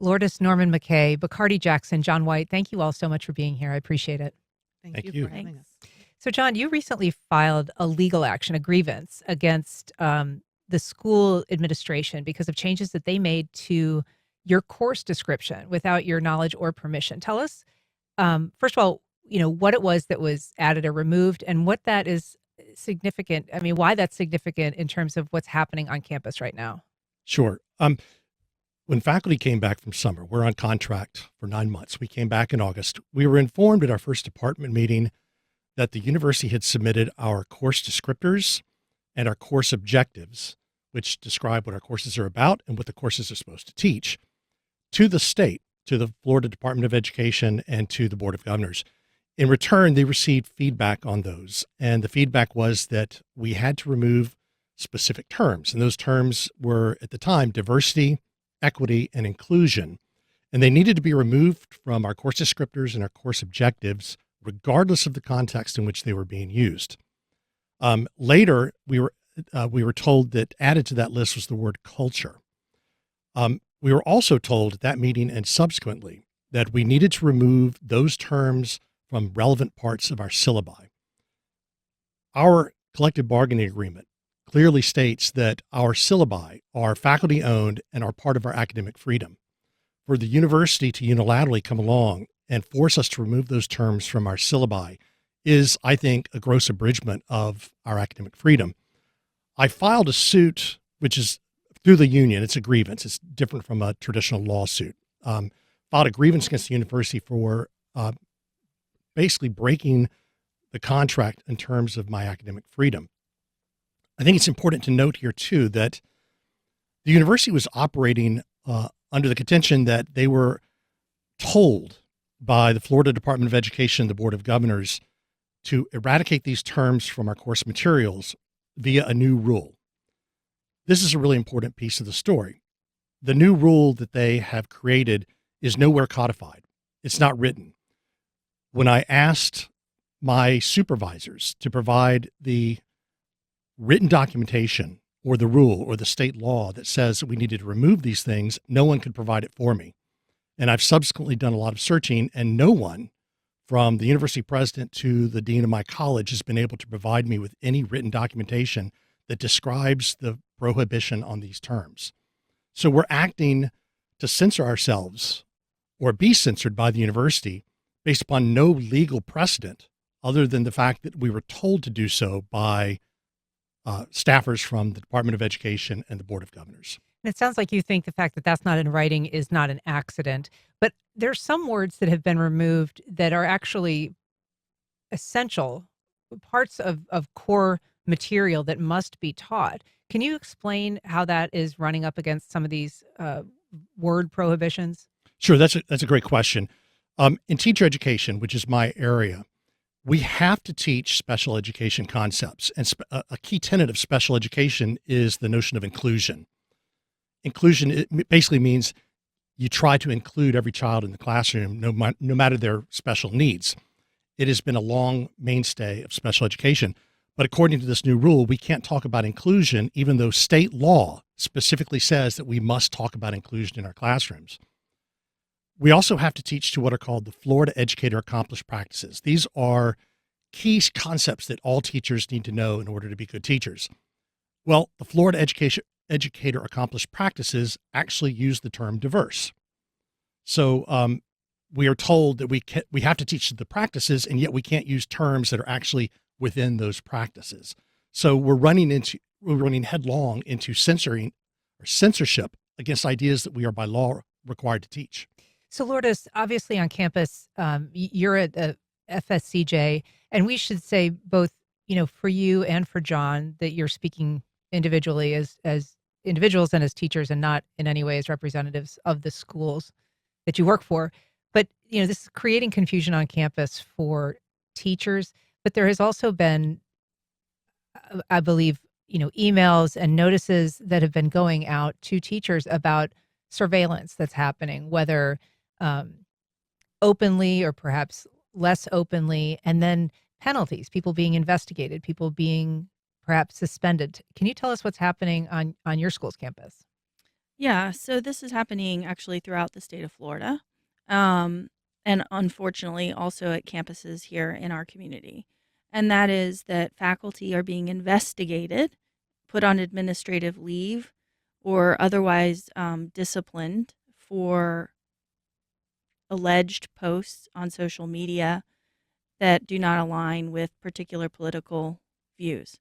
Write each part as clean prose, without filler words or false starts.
Lourdes Norman-McKay, Bacardi Jackson, John White, thank you all so much for being here. I appreciate it. Thank Thank you you. for having us. So, John, you recently filed a legal action, a grievance against the school administration because of changes that they made to your course description without your knowledge or permission. Tell us, first of all, what it was that was added or removed and what that is significant. I mean, why that's significant in terms of what's happening on campus right now. Sure. When faculty came back from summer, we're on contract for 9 months. We came back in August. We were informed at our first department meeting that the university had submitted our course descriptors and our course objectives, which describe what our courses are about and what the courses are supposed to teach, to the state, to the Florida Department of Education, and to the Board of Governors. In return, they received feedback on those, and the feedback was that we had to remove specific terms, and those terms were, at the time, diversity, equity, and inclusion, and they needed to be removed from our course descriptors and our course objectives, regardless of the context in which they were being used. Later, we were told that added to that list was the word culture. We were also told at that meeting and subsequently that we needed to remove those terms from relevant parts of our syllabi. Our collective bargaining agreement clearly states that our syllabi are faculty owned and are part of our academic freedom. For the university to unilaterally come along and force us to remove those terms from our syllabi is, I think, a gross abridgment of our academic freedom. I filed a suit, which is through the union. It's a grievance. It's different from a traditional lawsuit. Filed a grievance against the university for basically breaking the contract in terms of my academic freedom. I think it's important to note here, too, that the university was operating under the contention that they were told by the Florida Department of Education and the Board of Governors to eradicate these terms from our course materials via a new rule. This is a really important piece of the story. The new rule that they have created is nowhere codified. It's not written. When I asked my supervisors to provide the written documentation or the rule or the state law that says that we needed to remove these things, no one could provide it for me. And I've subsequently done a lot of searching, and no one from the university president to the dean of my college has been able to provide me with any written documentation that describes the prohibition on these terms. So we're acting to censor ourselves or be censored by the university based upon no legal precedent other than the fact that we were told to do so by staffers from the Department of Education and the Board of Governors. And it sounds like you think the fact that that's not in writing is not an accident, but there's some words that have been removed that are actually essential parts of core material that must be taught. Can you explain how that is running up against some of these word prohibitions? Sure, that's a great question. In teacher education, which is my area, we have to teach special education concepts. And a key tenet of special education is the notion of inclusion. Inclusion, it basically means you try to include every child in the classroom, no matter their special needs. It has been a long mainstay of special education. But according to this new rule, we can't talk about inclusion, even though state law specifically says that we must talk about inclusion in our classrooms. We also have to teach to what are called the Florida Educator Accomplished Practices. These are key concepts that all teachers need to know in order to be good teachers. Well, the Florida Educator Accomplished Practices actually use the term diverse. So we are told that we have to teach the practices, and yet we can't use terms that are actually within those practices. So we're running headlong into censoring or censorship against ideas that we are by law required to teach. So Lourdes, obviously on campus, you're at FSCJ, and we should say both, for you and for John, that you're speaking individually as individuals and as teachers, and not in any way as representatives of the schools that you work for. But this is creating confusion on campus for teachers. But there has also been, I believe, emails and notices that have been going out to teachers about surveillance that's happening, whether openly or perhaps less openly, and then penalties, people being investigated, people being perhaps suspended. Can you tell us what's happening on your school's campus? Yeah, so this is happening actually throughout the state of Florida, um, and unfortunately also at campuses here in our community. And that is that faculty are being investigated, put on administrative leave, or otherwise disciplined for alleged posts on social media that do not align with particular political views.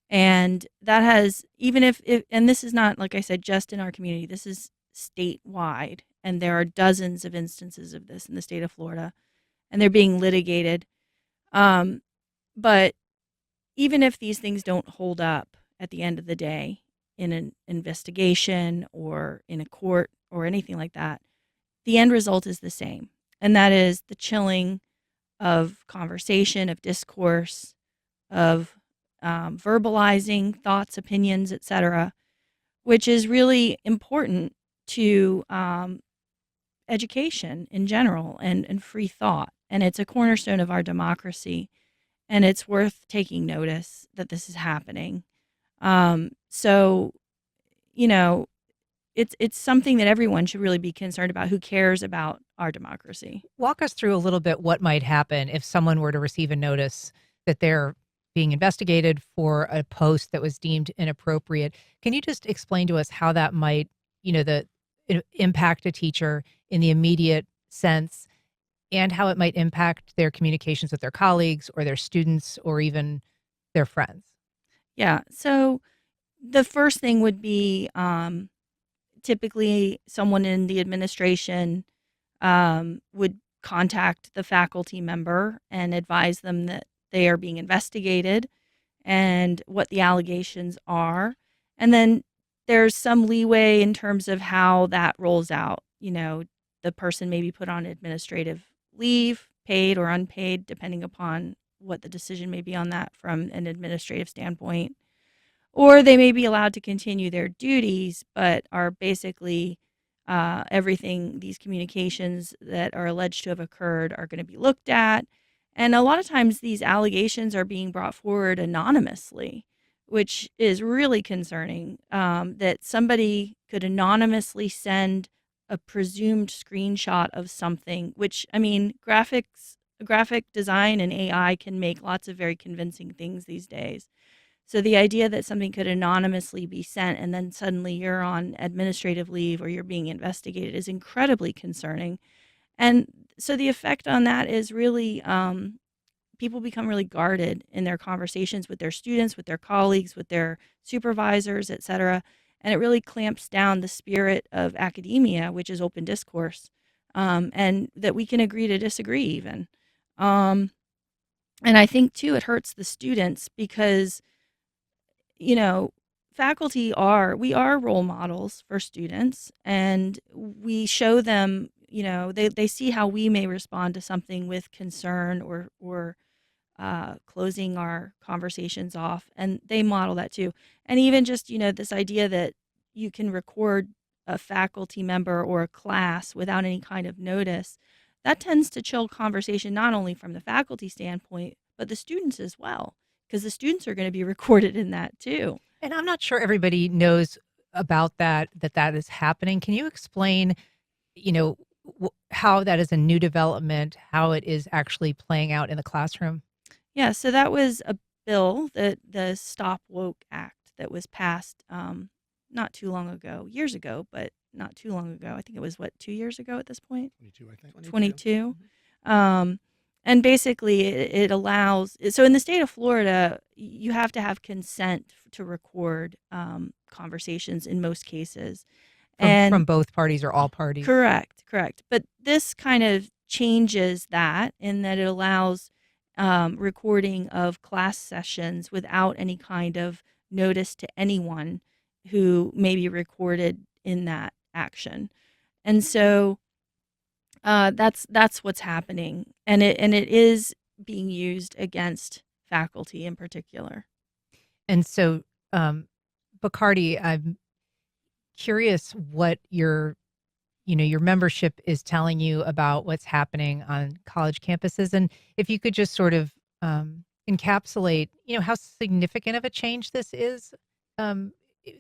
And that has, even if and this is not, like I said, just in our community, this is statewide. And there are dozens of instances of this in the state of Florida, and they're being litigated. Um, but even if these things don't hold up at the end of the day in an investigation or in a court or anything like that, the end result is the same. And that is the chilling of conversation, of discourse, of verbalizing thoughts, opinions, etc., which is really important to education in general and free thought. And it's a cornerstone of our democracy. And it's worth taking notice that this is happening. So, you know, it's something that everyone should really be concerned about who cares about our democracy. Walk us through a little bit what might happen if someone were to receive a notice that they're being investigated for a post that was deemed inappropriate. Can you just explain to us how that might, impact a teacher in the immediate sense, and how it might impact their communications with their colleagues or their students or even their friends? Yeah. So the first thing would be typically someone in the administration would contact the faculty member and advise them that they are being investigated and what the allegations are. And then there's some leeway in terms of how that rolls out. The person may be put on administrative leave, paid or unpaid, depending upon what the decision may be on that from an administrative standpoint. Or they may be allowed to continue their duties, but are basically everything, these communications that are alleged to have occurred are going to be looked at. And a lot of times these allegations are being brought forward anonymously, which is really concerning, that somebody could anonymously send a presumed screenshot of something, which, I mean, graphic design and AI can make lots of very convincing things these days. So the idea that something could anonymously be sent and then suddenly you're on administrative leave or you're being investigated is incredibly concerning. And so the effect on that is really people become really guarded in their conversations with their students, with their colleagues, with their supervisors, et cetera. And it really clamps down the spirit of academia, which is open discourse, and that we can agree to disagree even. And I think, too, it hurts the students because you know, we are role models for students, and we show them, they see how we may respond to something with concern or closing our conversations off, and they model that too. And even just, this idea that you can record a faculty member or a class without any kind of notice, that tends to chill conversation, not only from the faculty standpoint, but the students as well, because the students are going to be recorded in that too. And I'm not sure everybody knows about that is happening. Can you explain, how that is a new development, how it is actually playing out in the classroom? Yeah, so that was a bill, the Stop Woke Act, that was passed not too long ago, years ago, but not too long ago. I think it was, 2 years ago at this point? 22, I think. 22. And basically, it allows, so in the state of Florida, you have to have consent to record conversations in most cases. From both parties or all parties? Correct. But this kind of changes that in that it allows recording of class sessions without any kind of notice to anyone who may be recorded in that action. And so that's what's happening, and it is being used against faculty in particular. And so, Bacardi, I'm curious what your membership is telling you about what's happening on college campuses, and if you could just sort of encapsulate, how significant of a change this is,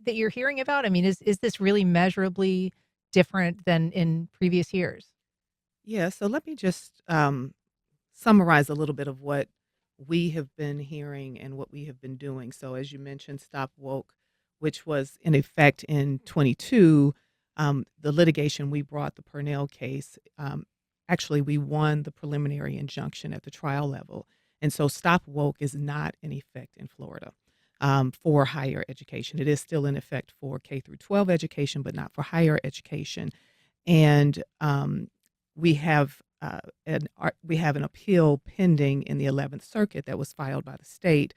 that you're hearing about? I mean, is this really measurably different than in previous years? Yeah, so let me just summarize a little bit of what we have been hearing and what we have been doing. So, as you mentioned, Stop Woke, which was in effect in 22, the litigation we brought, the Purnell case, actually, we won the preliminary injunction at the trial level. And so, Stop Woke is not in effect in Florida for higher education. It is still in effect for K through 12 education, but not for higher education. And we have we have an appeal pending in the 11th Circuit that was filed by the state,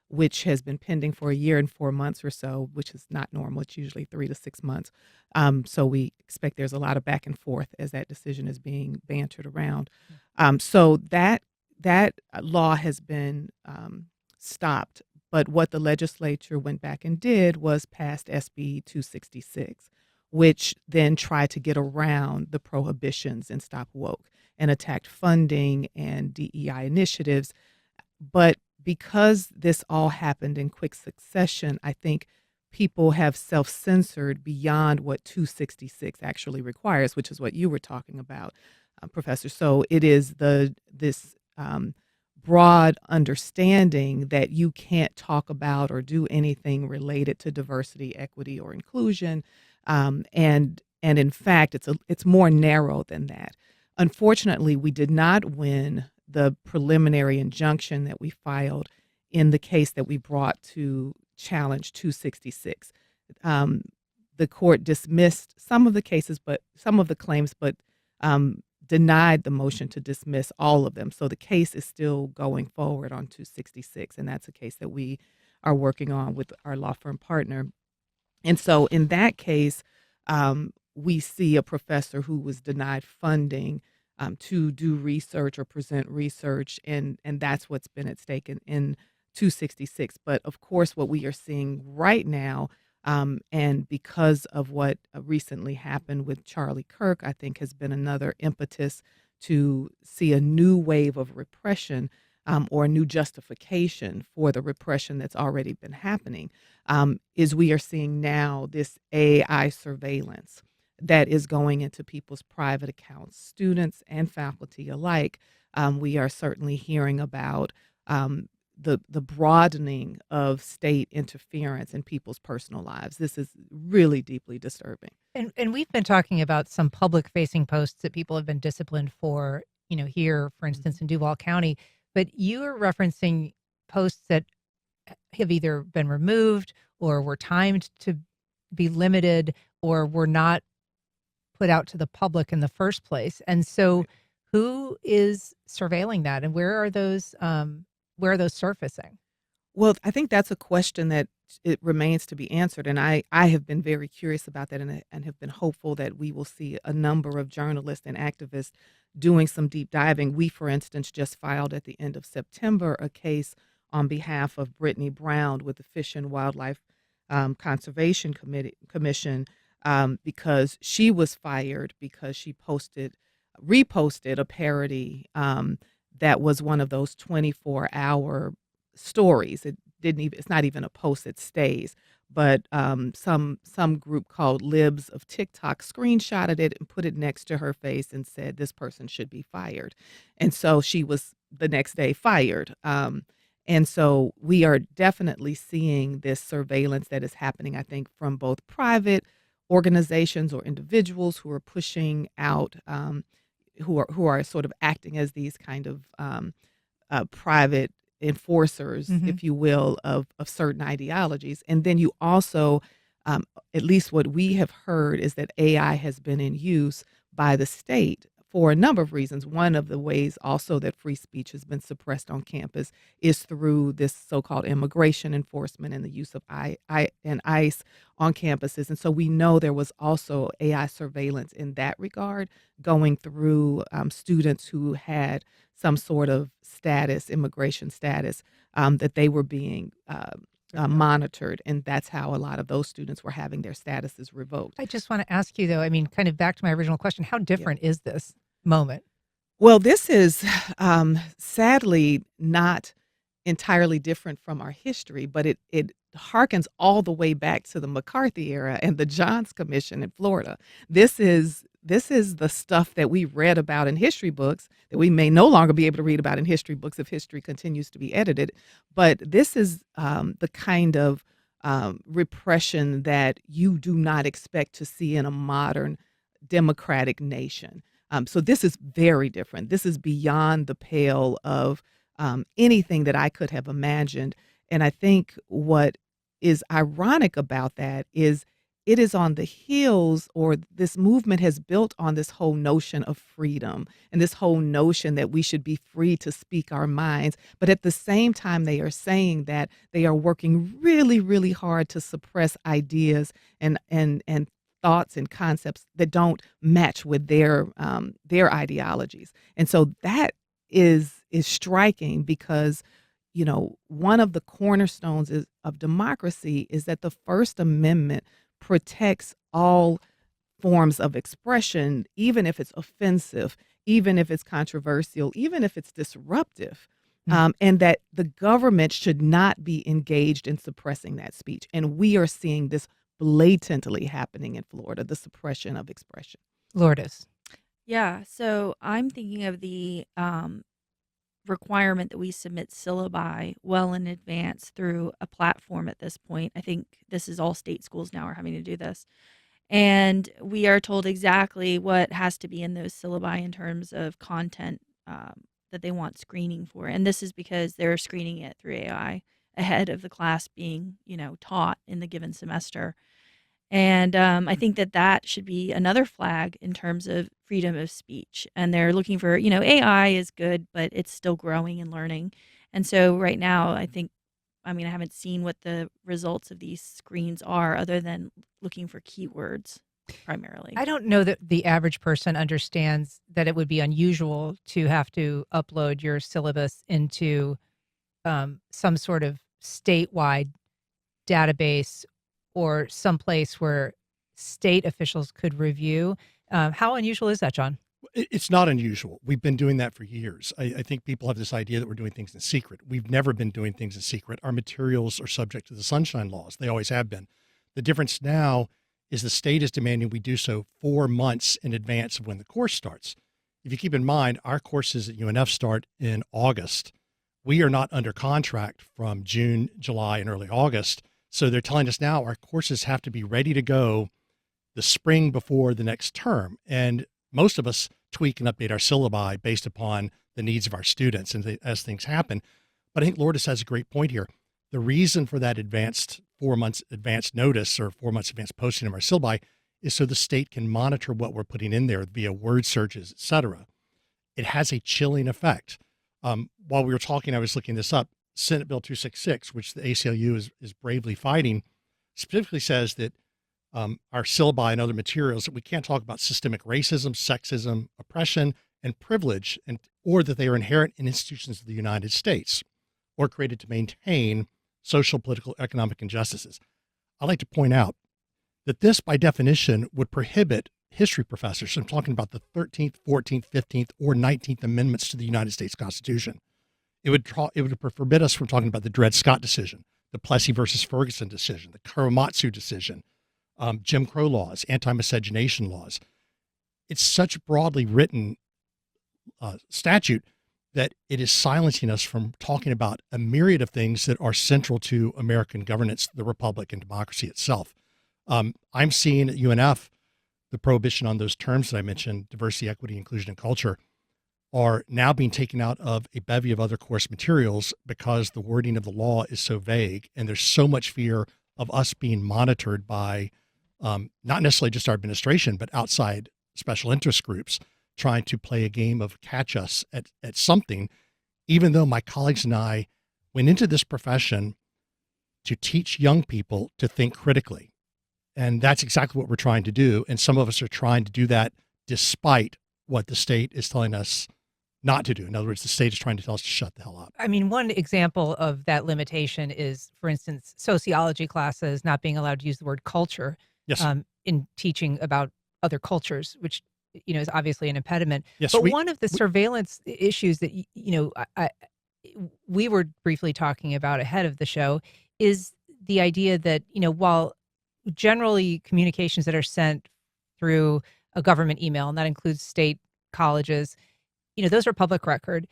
which has been pending for a year and 4 months or so, which is not normal. It's usually 3 to 6 months. So we expect there's a lot of back and forth as that decision is being bantered around. So that law has been stopped. But what the legislature went back and did was passed SB 266, which then tried to get around the prohibitions in Stop Woke and attacked funding and DEI initiatives. But because this all happened in quick succession, I think people have self-censored beyond what 266 actually requires, which is what you were talking about, Professor. So it is this broad understanding that you can't talk about or do anything related to diversity, equity, or inclusion. And in fact, it's more narrow than that. Unfortunately, we did not win the preliminary injunction that we filed in the case that we brought to challenge 266. The court dismissed some of the cases, but some of the claims, but denied the motion to dismiss all of them. So the case is still going forward on 266, and that's a case that we are working on with our law firm partner. And so in that case, we see a professor who was denied funding to do research or present research, and that's what's been at stake in 266. But of course, what we are seeing right now, and because of what recently happened with Charlie Kirk, I think has been another impetus to see a new wave of repression or a new justification for the repression that's already been happening, is we are seeing now this AI surveillance that is going into people's private accounts, students and faculty alike. We are certainly hearing about the broadening of state interference in people's personal lives. This is really deeply disturbing. And we've been talking about some public facing posts that people have been disciplined for, here, for instance, in Duval County. But you are referencing posts that have either been removed or were timed to be limited or were not put out to the public in the first place. And so who is surveilling that, and where are those surfacing? Well, I think that's a question that it remains to be answered. And I have been very curious about that and have been hopeful that we will see a number of journalists and activists doing some deep diving. We, for instance, just filed at the end of September a case on behalf of Brittany Brown with the Fish and Wildlife Conservation Commission because she was fired because she reposted a parody that was one of those 24-hour stories. It's not even a post that stays, but some group called Libs of TikTok screenshotted it and put it next to her face and said this person should be fired. And so she was the next day fired. And so we are definitely seeing this surveillance that is happening, I think, from both private organizations or individuals who are pushing out, who are sort of acting as these kind of private enforcers, if you will, of certain ideologies. And then you also, at least what we have heard, is that AI has been in use by the state for a number of reasons. One of the ways also that free speech has been suppressed on campus is through this so-called immigration enforcement and the use of ICE on campuses. And so we know there was also AI surveillance in that regard going through students who had some sort of status, immigration status, that they were being monitored. And that's how a lot of those students were having their statuses revoked. I just want to ask you, though, I mean, kind of back to my original question, how different is this moment? Well, this is sadly not entirely different from our history, but it harkens all the way back to the McCarthy era and the Johns Commission in Florida. This is the stuff that we read about in history books that we may no longer be able to read about in history books if history continues to be edited. But this is the kind of repression that you do not expect to see in a modern democratic nation. So this is very different. This is beyond the pale of anything that I could have imagined. And I think what is ironic about that is it is on the heels, or this movement has built on this whole notion of freedom and this whole notion that we should be free to speak our minds. But at the same time, they are saying that they are working really, really hard to suppress ideas and thoughts and concepts that don't match with their ideologies. And so that is striking, because one of the cornerstones of democracy is that the First Amendment protects all forms of expression, even if it's offensive, even if it's controversial, even if it's disruptive, and that the government should not be engaged in suppressing that speech. And we are seeing this blatantly happening in Florida, the suppression of expression. Lourdes. Yeah, so I'm thinking of the requirement that we submit syllabi well in advance through a platform at this point. I think this is all state schools now are having to do this. And we are told exactly what has to be in those syllabi in terms of content that they want screening for. And this is because they're screening it through AI ahead of the class being, taught in the given semester. And I think that should be another flag in terms of freedom of speech. And they're looking for, AI is good, but it's still growing and learning. And so right now, I haven't seen what the results of these screens are other than looking for keywords primarily. I don't know that the average person understands that it would be unusual to have to upload your syllabus into some sort of statewide database or someplace where state officials could review. How unusual is that, John? It's not unusual. We've been doing that for years. I think people have this idea that we're doing things in secret. We've never been doing things in secret. Our materials are subject to the sunshine laws. They always have been. The difference now is the state is demanding we do so 4 months in advance of when the course starts. If you keep in mind, our courses at UNF start in August. We are not under contract from June, July, and early August. So they're telling us now our courses have to be ready to go the spring before the next term. And most of us tweak and update our syllabi based upon the needs of our students and as things happen. But I think Lourdes has a great point here. The reason for that advanced 4 months advanced notice or 4 months advanced posting of our syllabi is so the state can monitor what we're putting in there via word searches, et cetera. It has a chilling effect. While we were talking, I was looking this up. Senate Bill 266, which the ACLU is bravely fighting, specifically says that our syllabi and other materials, that we can't talk about systemic racism, sexism, oppression, and privilege, or that they are inherent in institutions of the United States or created to maintain social, political, economic injustices. I'd like to point out that this, by definition, would prohibit history professors from talking about the 13th, 14th, 15th, or 19th Amendments to the United States Constitution. It would forbid us from talking about the Dred Scott decision, the Plessy versus Ferguson decision, the Kawamatsu decision, Jim Crow laws, anti-miscegenation laws. It's such broadly written statute that it is silencing us from talking about a myriad of things that are central to American governance, the republic, and democracy itself. I'm seeing at UNF the prohibition on those terms that I mentioned, diversity, equity, inclusion, and culture, are now being taken out of a bevy of other course materials because the wording of the law is so vague, and there's so much fear of us being monitored by not necessarily just our administration, but outside special interest groups trying to play a game of catch us at something, even though my colleagues and I went into this profession to teach young people to think critically. And that's exactly what we're trying to do. And some of us are trying to do that despite what the state is telling us not to do. In other words, the state is trying to tell us to shut the hell up. I mean, one example of that limitation is, for instance, sociology classes not being allowed to use the word culture Yes. In teaching about other cultures, which is obviously an impediment. Yes, but one of the surveillance issues that we were briefly talking about ahead of the show is the idea that, while generally communications that are sent through a government email, and that includes state colleges, those are public record,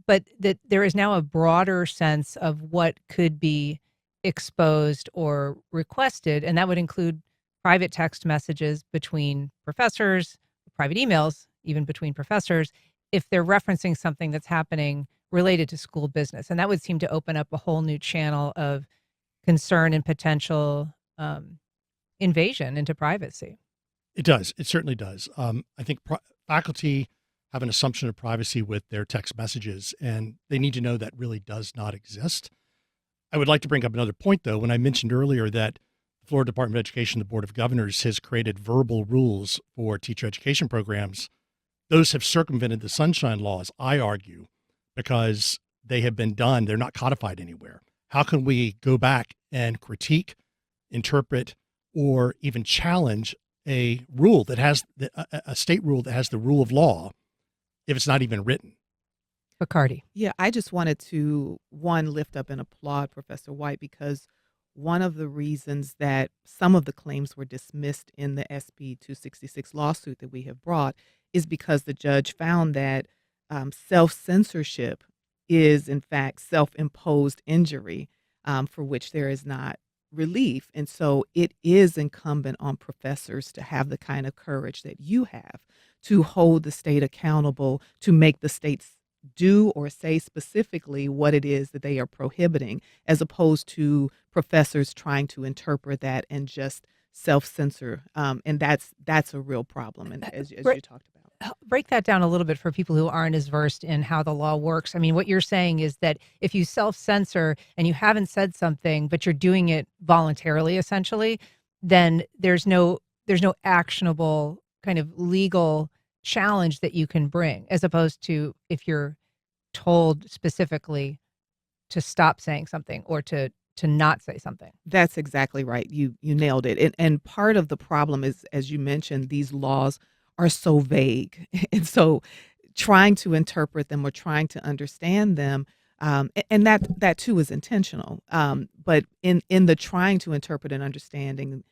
but that there is now a broader sense of what could be exposed or requested, and that would include private text messages between professors, private emails, even between professors, if they're referencing something that's happening related to school business. And that would seem to open up a whole new channel of concern and potential invasion into privacy. It does. It certainly does. I think faculty have an assumption of privacy with their text messages, and they need to know that really does not exist. I would like to bring up another point, though. When I mentioned earlier that the Florida Department of Education, the Board of Governors, has created verbal rules for teacher education programs, those have circumvented the sunshine laws, I argue, because they have been done. They're not codified anywhere. How can we go back and critique, interpret, or even challenge a rule that has a state rule that has the rule of law if it's not even written? Bacardi. Yeah, I just wanted to, one, lift up and applaud Professor White, because one of the reasons that some of the claims were dismissed in the SB 266 lawsuit that we have brought is because the judge found that self-censorship is, in fact, self-imposed injury for which there is not relief. And so it is incumbent on professors to have the kind of courage that you have to hold the state accountable, to make the states do or say specifically what it is that they are prohibiting, as opposed to professors trying to interpret that and just self-censor. And that's a real problem, and as you talked about. Break that down a little bit for people who aren't as versed in how the law works. I mean, what you're saying is that if you self-censor and you haven't said something, but you're doing it voluntarily, essentially, then there's no actionable kind of legal challenge that you can bring, as opposed to if you're told specifically to stop saying something or to not say something. That's exactly right. You nailed it. And part of the problem is, as you mentioned, these laws are so vague. And so trying to interpret them or trying to understand them, and that too is intentional. But in the trying to interpret and understanding,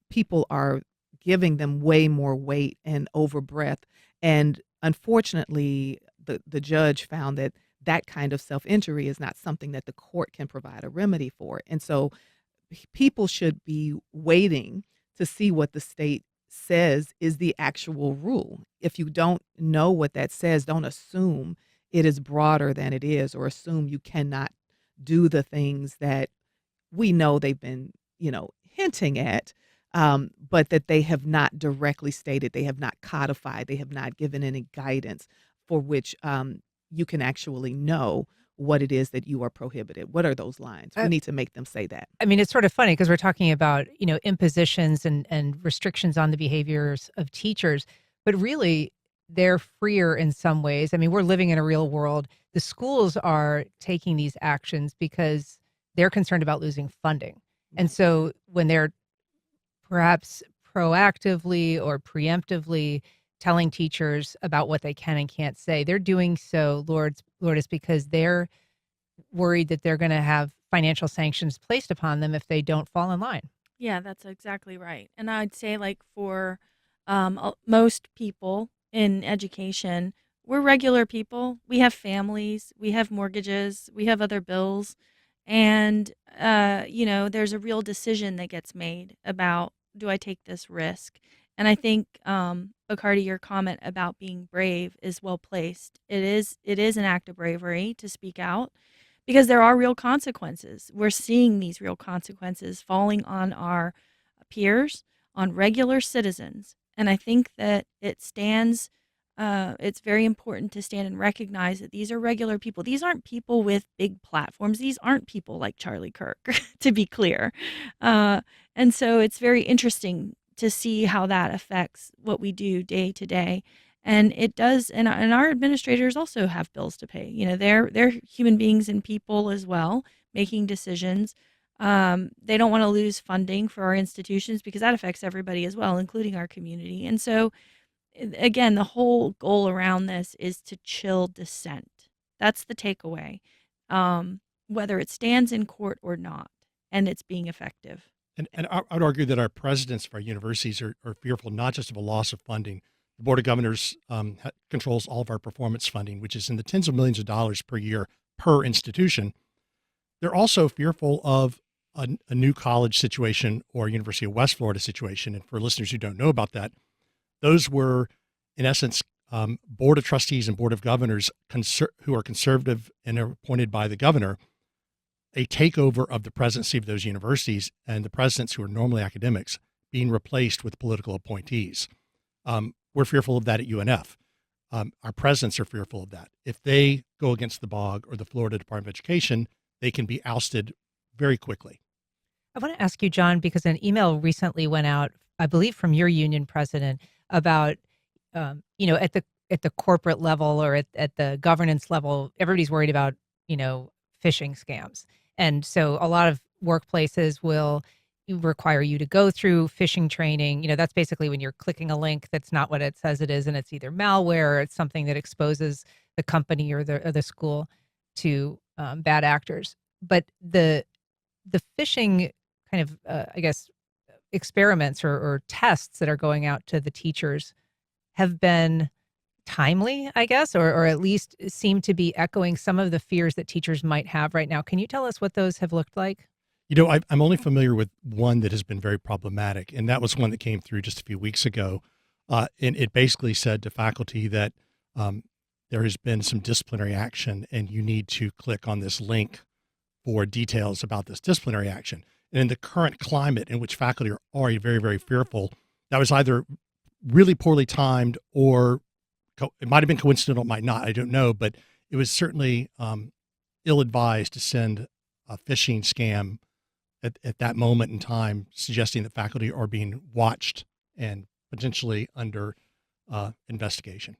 people are giving them way more weight and overbreath. And unfortunately, the judge found that that kind of self-injury is not something that the court can provide a remedy for. And so people should be waiting to see what the state says is the actual rule. If you don't know what that says, don't assume it is broader than it is, or assume you cannot do the things that we know they've been, hinting at, but that they have not directly stated, they have not codified, they have not given any guidance for which you can actually know what it is that you are prohibited. What are those lines? We need to make them say that. I mean, it's sort of funny because we're talking about, impositions and restrictions on the behaviors of teachers, but really they're freer in some ways. I mean, we're living in a real world. The schools are taking these actions because they're concerned about losing funding. And so when they're perhaps proactively or preemptively telling teachers about what they can and can't say, they're doing so, Lourdes, because they're worried that they're going to have financial sanctions placed upon them if they don't fall in line. Yeah, that's exactly right. And I'd say, like, for most people in education, we're regular people. We have families, we have mortgages, we have other bills. And, there's a real decision that gets made about, do I take this risk? And I think, Bacardi, your comment about being brave is well placed. It is an act of bravery to speak out, because there are real consequences. We're seeing these real consequences falling on our peers, on regular citizens. And I think that it's very important to stand and recognize that these are regular people. These aren't people with big platforms. These aren't people like Charlie Kirk, to be clear. And so it's very interesting to see how that affects what we do day to day. And it does, and our administrators also have bills to pay. They're human beings and people as well, making decisions. They don't want to lose funding for our institutions, because that affects everybody as well, including our community. And so, again, the whole goal around this is to chill dissent. That's the takeaway. whether it stands in court or not, and it's being effective. And I would argue that our presidents of our universities are fearful not just of a loss of funding. The Board of Governors controls all of our performance funding, which is in the tens of millions of dollars per year per institution. They're also fearful of a new college situation or University of West Florida situation. And for listeners who don't know about that, those were, in essence, Board of Trustees and Board of Governors who are conservative and are appointed by the governor, a takeover of the presidency of those universities and the presidents who are normally academics being replaced with political appointees. We're fearful of that at UNF. Our presidents are fearful of that. If they go against the BOG or the Florida Department of Education, they can be ousted very quickly. I want to ask you, John, because an email recently went out, I believe, from your union president about, at the corporate level or at the governance level, everybody's worried about, phishing scams. And so a lot of workplaces will require you to go through phishing training. That's basically when you're clicking a link that's not what it says it is, and it's either malware or it's something that exposes the company or the school to bad actors. But the phishing kind of, experiments or tests that are going out to the teachers have been timely, I guess, or at least seem to be echoing some of the fears that teachers might have right now. Can you tell us what those have looked like? I'm only familiar with one that has been very problematic, and that was one that came through just a few weeks ago. And it basically said to faculty that there has been some disciplinary action, and you need to click on this link for details about this disciplinary action. And in the current climate in which faculty are already very, very fearful, that was either really poorly timed or it might have been coincidental, it might not, I don't know, but it was certainly ill-advised to send a phishing scam at that moment in time, suggesting that faculty are being watched and potentially under investigation.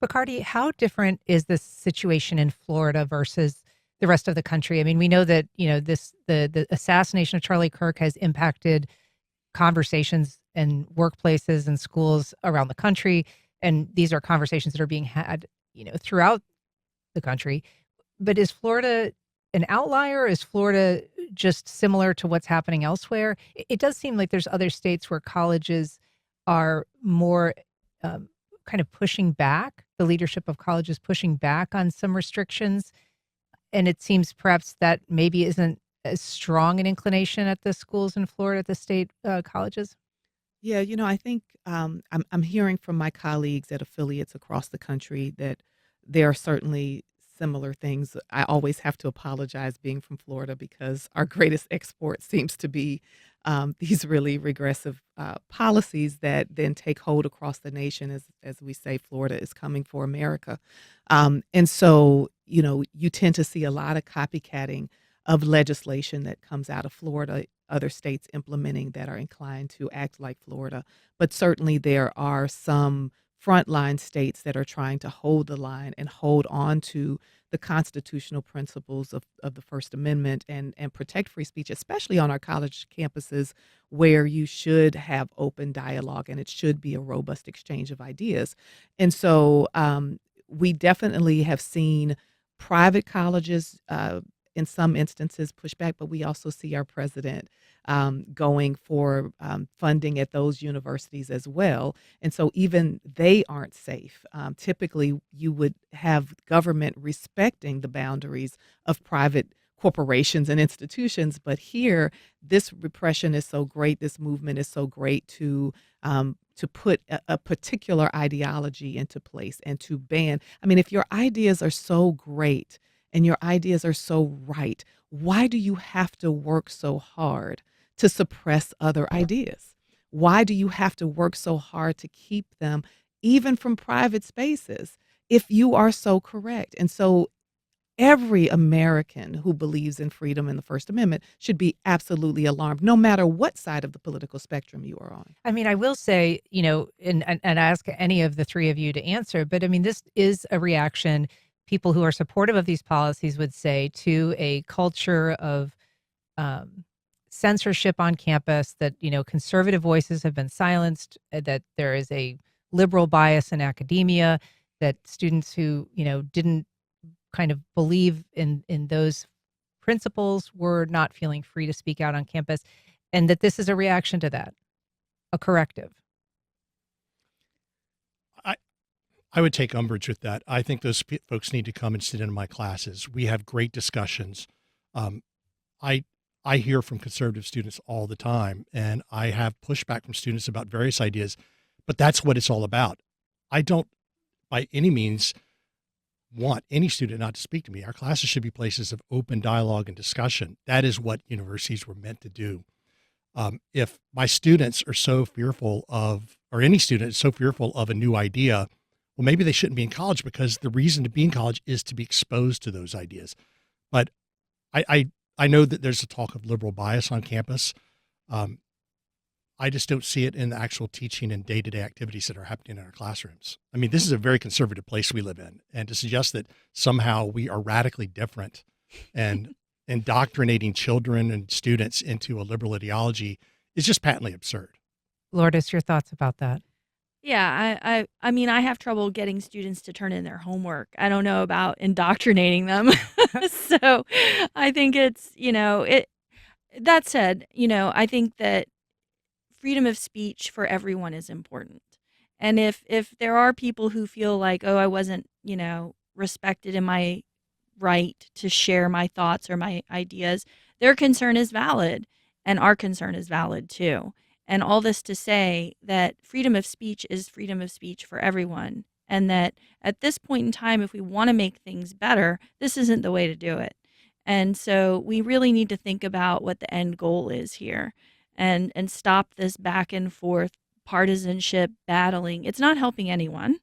Bacardi, how different is this situation in Florida versus the rest of the country? I mean, we know that, the assassination of Charlie Kirk has impacted conversations in workplaces and schools around the country. And these are conversations that are being had, throughout the country. But is Florida an outlier? Is Florida just similar to what's happening elsewhere? It does seem like there's other states where colleges are more kind of pushing back. The leadership of colleges pushing back on some restrictions. And it seems perhaps that maybe isn't as strong an inclination at the schools in Florida, at the state colleges. Yeah, I think I'm hearing from my colleagues at affiliates across the country that there are certainly similar things. I always have to apologize being from Florida because our greatest export seems to be these really regressive policies that then take hold across the nation. As we say, Florida is coming for America. And so, you tend to see a lot of copycatting of legislation that comes out of Florida, other states implementing that are inclined to act like Florida. But certainly there are some frontline states that are trying to hold the line and hold on to the constitutional principles of the First Amendment and protect free speech, especially on our college campuses where you should have open dialogue and it should be a robust exchange of ideas. And so we definitely have seen private colleges in some instances push back, but we also see our president going for funding at those universities as well. And so even they aren't safe. Typically, you would have government respecting the boundaries of private corporations and institutions, but here, this repression is so great, this movement is so great to put a particular ideology into place and to ban. I mean, if your ideas are so great, and your ideas are so right, why do you have to work so hard to suppress other ideas? Why do you have to work so hard to keep them even from private spaces if you are so correct? And so every American who believes in freedom and the First Amendment should be absolutely alarmed, no matter what side of the political spectrum you are on. I mean, I will say, and ask any of the three of you to answer, but I mean, this is a reaction people who are supportive of these policies would say to a culture of censorship on campus, that, conservative voices have been silenced, that there is a liberal bias in academia, that students who, didn't kind of believe in those principles were not feeling free to speak out on campus, and that this is a reaction to that, a corrective. I would take umbrage with that. I think those folks need to come and sit in my classes. We have great discussions. I hear from conservative students all the time, and I have pushback from students about various ideas, but that's what it's all about. I don't, by any means, want any student not to speak to me. Our classes should be places of open dialogue and discussion. That is what universities were meant to do. If my students are so fearful of, or any student is so fearful of a new idea, well, maybe they shouldn't be in college, because the reason to be in college is to be exposed to those ideas. But I know that there's a talk of liberal bias on campus. I just don't see it in the actual teaching and day-to-day activities that are happening in our classrooms. I mean, this is a very conservative place we live in, and to suggest that somehow we are radically different and indoctrinating children and students into a liberal ideology is just patently absurd. Lourdes, your thoughts about that? Yeah, I mean, I have trouble getting students to turn in their homework. I don't know about indoctrinating them. So I think it's, that said, I think that freedom of speech for everyone is important. And if there are people who feel like, oh, I wasn't, respected in my right to share my thoughts or my ideas, their concern is valid, and our concern is valid too. And all this to say that freedom of speech is freedom of speech for everyone. And that at this point in time, if we want to make things better, this isn't the way to do it. And so we really need to think about what the end goal is here, and stop this back and forth partisanship battling. It's not helping anyone.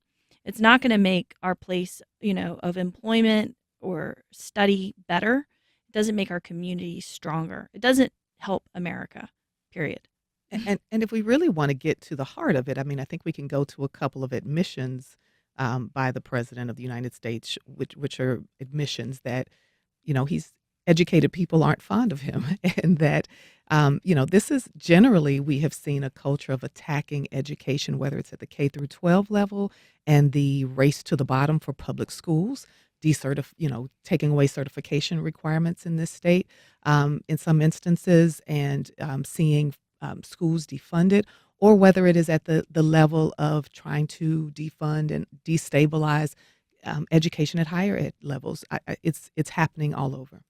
It's not going to make our place, of employment or study better. It doesn't make our community stronger. It doesn't help America, period. And if we really want to get to the heart of it, I mean, I think we can go to a couple of admissions by the President of the United States, which are admissions that, he's educated people aren't fond of him, and that, this is generally, we have seen a culture of attacking education, whether it's at the K through 12 level and the race to the bottom for public schools, taking away certification requirements in this state in some instances, and seeing schools defunded, or whether it is at the level of trying to defund and destabilize education at higher ed levels. It's happening all over.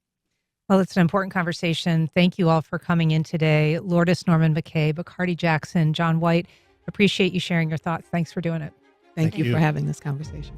Well, it's an important conversation. Thank you all for coming in today. Lourdes Norman-McKay, Bacardi Jackson, John White, appreciate you sharing your thoughts. Thanks for doing it. Thank Thank you you. for having this conversation.